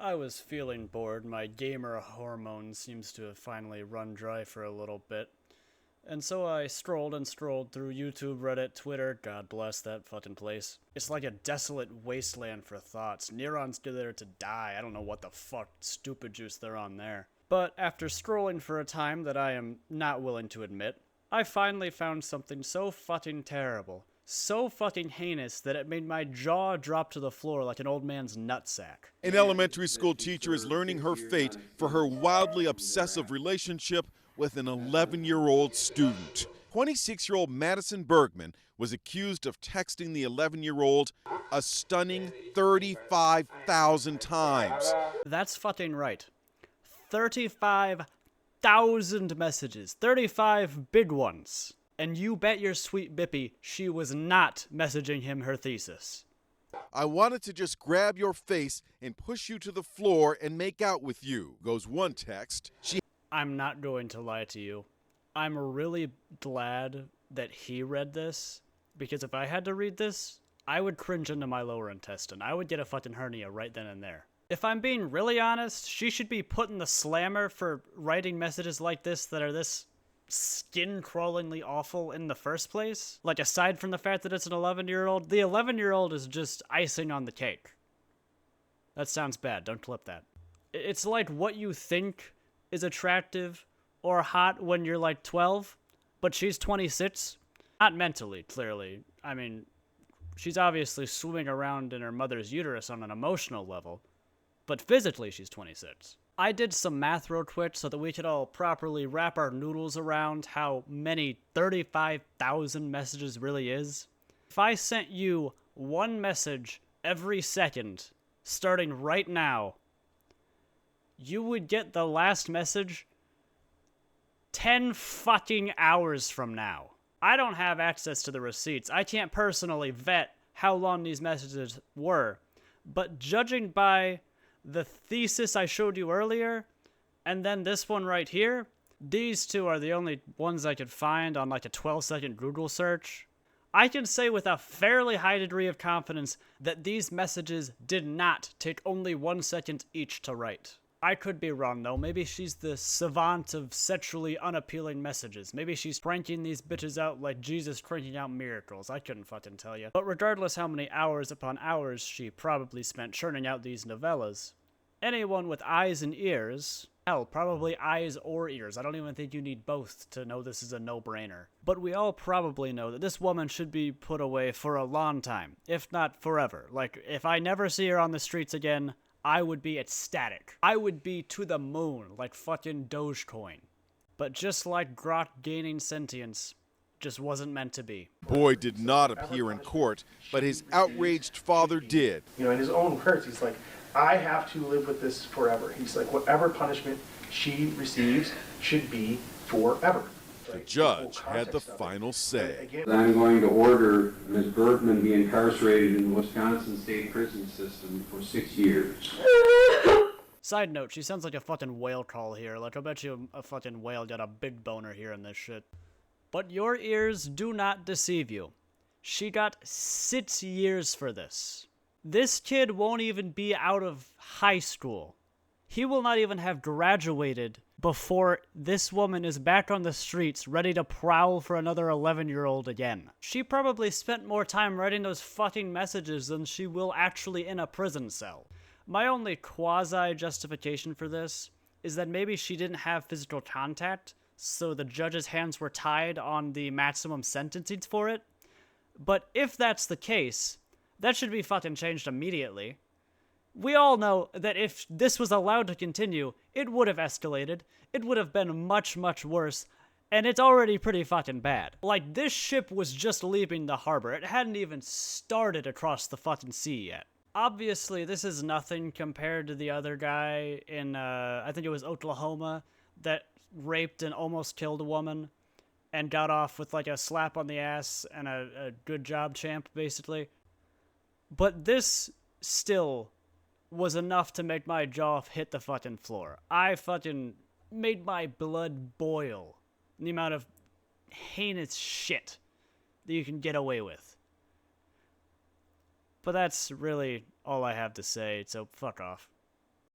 I was feeling bored. My gamer hormone seems to have finally run dry for a little bit. And so I strolled and strolled through YouTube, Reddit, Twitter. God bless that fucking place. It's like a desolate wasteland for thoughts. Neurons go there to die. I don't know what the fuck stupid juice they're on there. But after scrolling for a time that I am not willing to admit, I finally found something so fucking terrible, so fucking heinous that it made my jaw drop to the floor like an old man's nutsack. An elementary school teacher is learning her fate for her wildly obsessive relationship with an 11-year-old student. 26-year-old Madison Bergman was accused of texting the 11-year-old a stunning 35,000 times. That's fucking right. 35,000 messages. 35 big ones. And you bet your sweet bippy she was not messaging him her thesis. I wanted to just grab your face and push you to the floor and make out with you, goes one text. I'm not going to lie to you. I'm really glad that he read this, because if I had to read this, I would cringe into my lower intestine. I would get a fucking hernia right then and there. If I'm being really honest, she should be put in the slammer for writing messages like this that are this skin-crawlingly awful in the first place. Like, aside from the fact that it's an 11-year-old, the 11-year-old is just icing on the cake. That sounds bad. Don't clip that. It's like what you think is attractive or hot when you're like 12, but she's 26. Not mentally, clearly. I mean, she's obviously swimming around in her mother's uterus on an emotional level, but physically she's 26. I did some math real quick so that we could all properly wrap our noodles around how many 35,000 messages really is. If I sent you one message every second, starting right now, you would get the last message 10 fucking hours from now. I don't have access to the receipts. I can't personally vet how long these messages were, but judging by the thesis I showed you earlier, and then this one right here, these two are the only ones I could find on like a 12-second Google search. I can say with a fairly high degree of confidence that these messages did not take only 1 second each to write. I could be wrong though. Maybe she's the savant of sexually unappealing messages. Maybe she's cranking these bitches out like Jesus cranking out miracles. I couldn't fucking tell you. But regardless how many hours upon hours she probably spent churning out these novellas, anyone with eyes and ears, hell, probably eyes or ears, I don't even think you need both to know this is a no-brainer. But we all probably know that this woman should be put away for a long time, if not forever. Like, if I never see her on the streets again, I would be ecstatic. I would be to the moon, like fucking Dogecoin. But just like Grok gaining sentience, just wasn't meant to be. Boy did not appear in court, but his outraged father did. You know, in his own words, he's like, I have to live with this forever. He's like, whatever punishment she receives should be forever. The judge had the final say. I'm going to order Ms. Bergman be incarcerated in the Wisconsin State Prison System for 6 years. Side note, she sounds like a fucking whale call here. Like, I bet you a fucking whale got a big boner here in this shit. But your ears do not deceive you. She got 6 years for this. This kid won't even be out of high school. He will not even have graduated before this woman is back on the streets ready to prowl for another 11-year-old again. She probably spent more time writing those fucking messages than she will actually in a prison cell. My only quasi-justification for this is that maybe she didn't have physical contact, so the judge's hands were tied on the maximum sentencing for it. But if that's the case, that should be fucking changed immediately. We all know that if this was allowed to continue, it would have escalated. It would have been much, much worse. And it's already pretty fucking bad. Like, this ship was just leaving the harbor. It hadn't even started across the fucking sea yet. Obviously, this is nothing compared to the other guy in, I think it was Oklahoma, that raped and almost killed a woman and got off with like a slap on the ass and a good job champ, basically. But this still was enough to make my jaw hit the fucking floor. I fucking made my blood boil. The amount of heinous shit that you can get away with. But that's really all I have to say, so fuck off.